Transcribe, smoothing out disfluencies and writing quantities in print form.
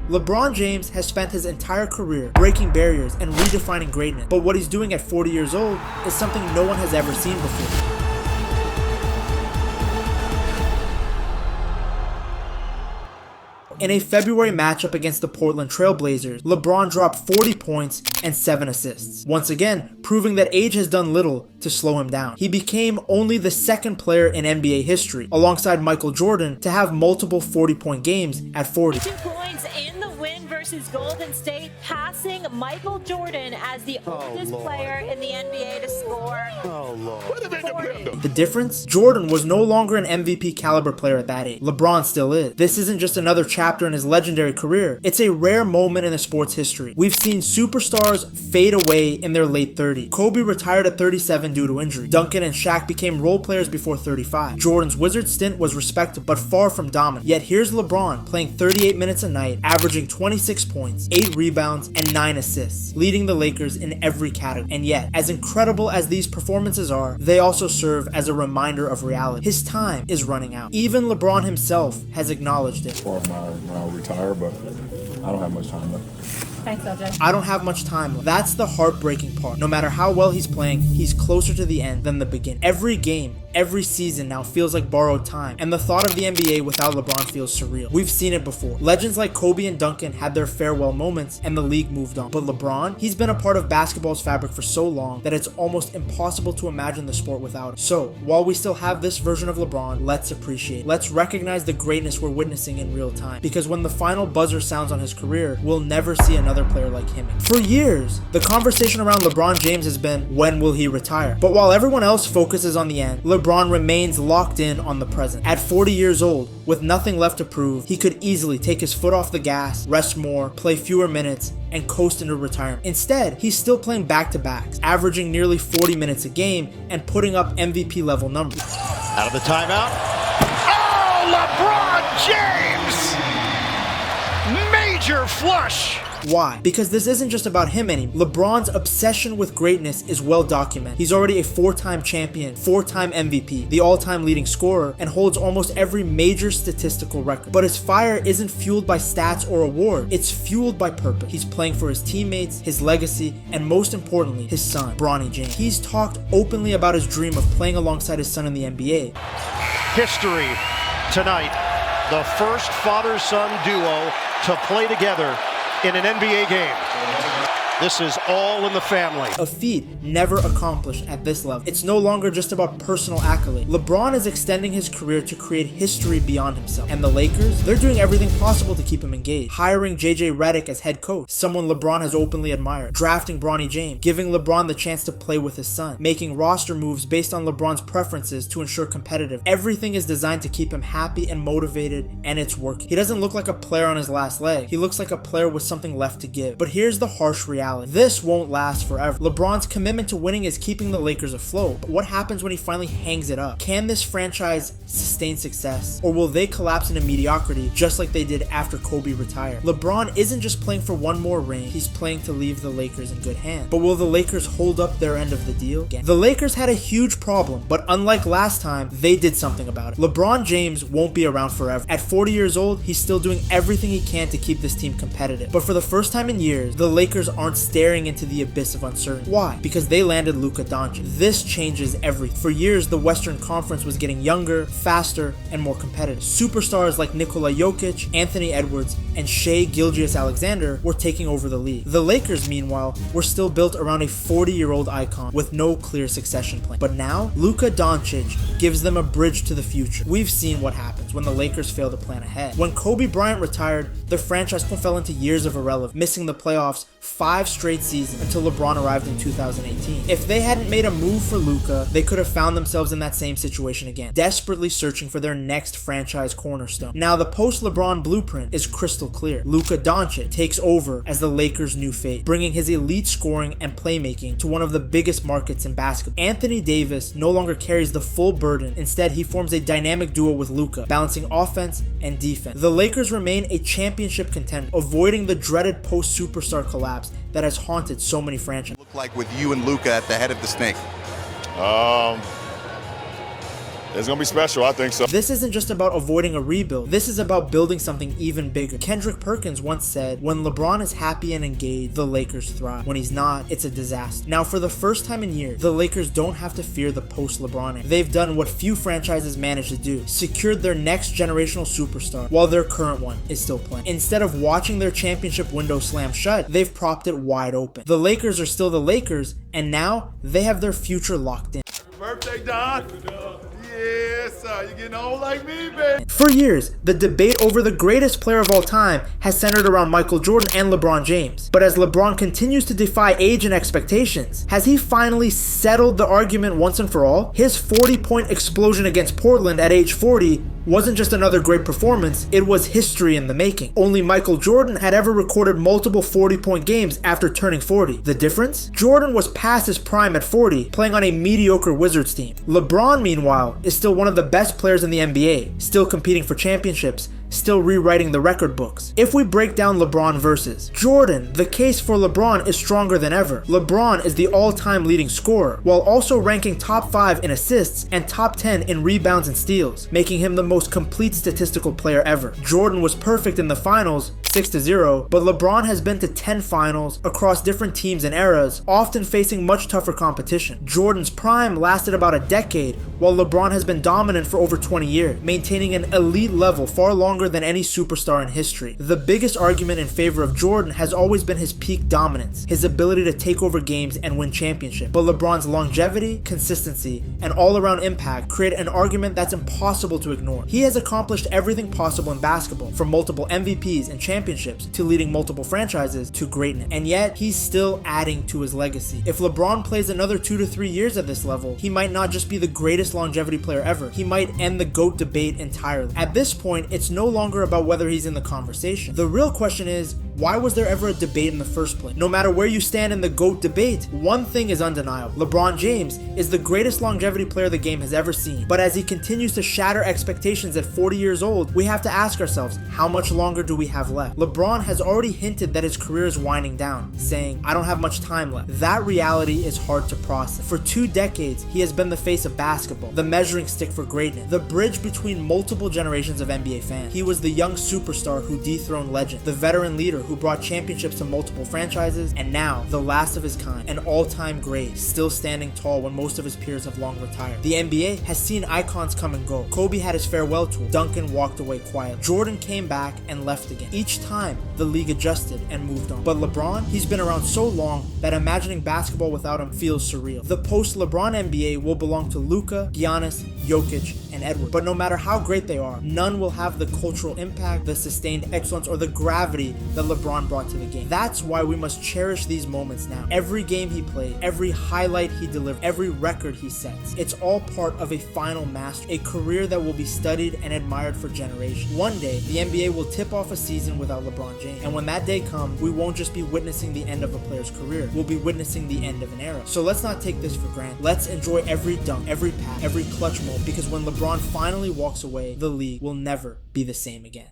LeBron James has spent his entire career breaking barriers and redefining greatness, but what he's doing at 40 years old is something no one has ever seen before. In a February matchup against the Portland Trail Blazers, LeBron dropped 40 points and 7 assists, once again proving that age has done little to slow him down. He became only the second player in NBA history, alongside Michael Jordan, to have multiple 40-point games at 40. 2 points in the win versus Golden State, passing Michael Jordan as the oldest player in the NBA to score 40. The difference? Jordan was no longer an MVP caliber player at that age. LeBron still is. This isn't just another chapter in his legendary career. It's a rare moment in the sport's history. We've seen superstars fade away in their late 30s. Kobe retired at 37 due to injury. Duncan and Shaq became role players before 35. Jordan's Wizard stint was respectable, but far from dominant. Yet here's LeBron playing 38 minutes a night, averaging 26 points, 8 rebounds, and 9 assists, leading the Lakers in every category. And yet, as incredible as these performances are, they also serve as a reminder of reality. His time is running out. Even LeBron himself has acknowledged it. When I'll retire, but I don't have much time left. Thanks, LJ. I don't have much time left. That's the heartbreaking part. No matter how well he's playing, he's closer to the end than the beginning. Every game, every season now feels like borrowed time, and the thought of the NBA without LeBron feels surreal. We've seen it before. Legends like Kobe and Duncan had their farewell moments, and the league moved on. But LeBron, he's been a part of basketball's fabric for so long that it's almost impossible to imagine the sport without him. So, while we still have this version of LeBron, let's appreciate it. Let's recognize the greatness we're witnessing in real time, because when the final buzzer sounds on his career, we'll never see another player like him. For years, the conversation around LeBron James has been, when will he retire? But while everyone else focuses on the end, LeBron remains locked in on the present. At 40 years old, with nothing left to prove, he could easily take his foot off the gas, rest more, play fewer minutes, and coast into retirement. Instead, he's still playing back-to-backs, averaging nearly 40 minutes a game and putting up MVP level numbers. Out of the timeout. Oh, LeBron James! Major flush! Why? Because this isn't just about him anymore. LeBron's obsession with greatness is well documented. He's already a 4-time champion, 4-time MVP, the all-time leading scorer, and holds almost every major statistical record. But his fire isn't fueled by stats or awards. It's fueled by purpose. He's playing for his teammates, his legacy, and most importantly, his son, Bronny James. He's talked openly about his dream of playing alongside his son in the NBA. History tonight. The first father-son duo to play together in an NBA game. This is all in the family. A feat never accomplished at this level. It's no longer just about personal accolade. LeBron is extending his career to create history beyond himself. And the Lakers, they're doing everything possible to keep him engaged. Hiring JJ Redick as head coach, someone LeBron has openly admired. Drafting Bronny James, giving LeBron the chance to play with his son. Making roster moves based on LeBron's preferences to ensure competitive. Everything is designed to keep him happy and motivated, and it's working. He doesn't look like a player on his last leg. He looks like a player with something left to give. But here's the harsh reality. This won't last forever. LeBron's commitment to winning is keeping the Lakers afloat. But what happens when he finally hangs it up? Can this franchise sustain success? Or will they collapse into mediocrity just like they did after Kobe retired? LeBron isn't just playing for one more ring, he's playing to leave the Lakers in good hands. But will the Lakers hold up their end of the deal again? The Lakers had a huge problem, but unlike last time, they did something about it. LeBron James won't be around forever. At 40 years old, he's still doing everything he can to keep this team competitive. But for the first time in years, the Lakers aren't staring into the abyss of uncertainty. Why? Because they landed Luka Doncic. This changes everything. For years, the Western Conference was getting younger, faster, and more competitive. Superstars like Nikola Jokic, Anthony Edwards, and Shai Gilgeous-Alexander were taking over the league. The Lakers, meanwhile, were still built around a 40-year-old icon with no clear succession plan. But now, Luka Doncic gives them a bridge to the future. We've seen what happens when the Lakers fail to plan ahead. When Kobe Bryant retired, the franchise fell into years of irrelevance, missing the playoffs 5 straight seasons until LeBron arrived in 2018. If they hadn't made a move for Luka, they could have found themselves in that same situation again, desperately searching for their next franchise cornerstone. Now, the post-LeBron blueprint is crystal clear. Luka Doncic takes over as the Lakers' new face, bringing his elite scoring and playmaking to one of the biggest markets in basketball. Anthony Davis no longer carries the full burden. Instead, he forms a dynamic duo with Luka, balancing offense and defense. The Lakers remain a championship contender, avoiding the dreaded post-superstar collapse that has haunted so many franchises. Look like with you and Luka at the head of the snake. It's going to be special, I think so. This isn't just about avoiding a rebuild. This is about building something even bigger. Kendrick Perkins once said, when LeBron is happy and engaged, the Lakers thrive. When he's not, it's a disaster. Now, for the first time in years, the Lakers don't have to fear the post-LeBron era. They've done what few franchises manage to do, secured their next generational superstar while their current one is still playing. Instead of watching their championship window slam shut, they've propped it wide open. The Lakers are still the Lakers, and now they have their future locked in. Birthday, Don. Yes, sir. You're getting old like me, baby. For years, the debate over the greatest player of all time has centered around Michael Jordan and LeBron James. But as LeBron continues to defy age and expectations, has he finally settled the argument once and for all? His 40-point explosion against Portland at age 40 wasn't just another great performance, it was history in the making. Only Michael Jordan had ever recorded multiple 40-point games after turning 40. The difference? Jordan was past his prime at 40, playing on a mediocre Wizards team. LeBron, meanwhile, is still one of the best players in the NBA, still competing for championships, still rewriting the record books. If we break down LeBron versus Jordan, the case for LeBron is stronger than ever. LeBron is the all-time leading scorer, while also ranking top 5 in assists and top 10 in rebounds and steals, making him the most complete statistical player ever. Jordan was perfect in the finals, 6-0, but LeBron has been to 10 finals across different teams and eras, often facing much tougher competition. Jordan's prime lasted about a decade, while LeBron has been dominant for over 20 years, maintaining an elite level far longer than any superstar in history. The biggest argument in favor of Jordan has always been his peak dominance, his ability to take over games and win championships. But LeBron's longevity, consistency, and all-around impact create an argument that's impossible to ignore. He has accomplished everything possible in basketball, from multiple MVPs and championships to leading multiple franchises to greatness, and yet he's still adding to his legacy. If LeBron plays another 2 to 3 years at this level, he might not just be the greatest longevity player ever, he might end the GOAT debate entirely. At this point, it's no longer about whether he's in the conversation. The real question is, why was there ever a debate in the first place? No matter where you stand in the GOAT debate, one thing is undeniable. LeBron James is the greatest longevity player the game has ever seen. But as he continues to shatter expectations at 40 years old, we have to ask ourselves, how much longer do we have left? LeBron has already hinted that his career is winding down, saying, I don't have much time left. That reality is hard to process. For 2 decades, he has been the face of basketball, the measuring stick for greatness, the bridge between multiple generations of NBA fans. He was the young superstar who dethroned legend, the veteran leader who brought championships to multiple franchises, and now, the last of his kind, an all-time great, still standing tall when most of his peers have long retired. The NBA has seen icons come and go. Kobe had his farewell tour. Duncan walked away quiet. Jordan came back and left again. Each time, the league adjusted and moved on. But LeBron, he's been around so long that imagining basketball without him feels surreal. The post-LeBron NBA will belong to Luka, Giannis, Jokic, and Edwards. But no matter how great they are, none will have the cultural impact, the sustained excellence, or the gravity that LeBron brought to the game. That's why we must cherish these moments now. Every game he played, every highlight he delivered, every record he sets, it's all part of a final master, a career that will be studied and admired for generations. One day, the NBA will tip off a season without LeBron James. And when that day comes, we won't just be witnessing the end of a player's career, we'll be witnessing the end of an era. So let's not take this for granted. Let's enjoy every dunk, every pass, every clutch moment, because when LeBron finally walks away, the league will never be the same again.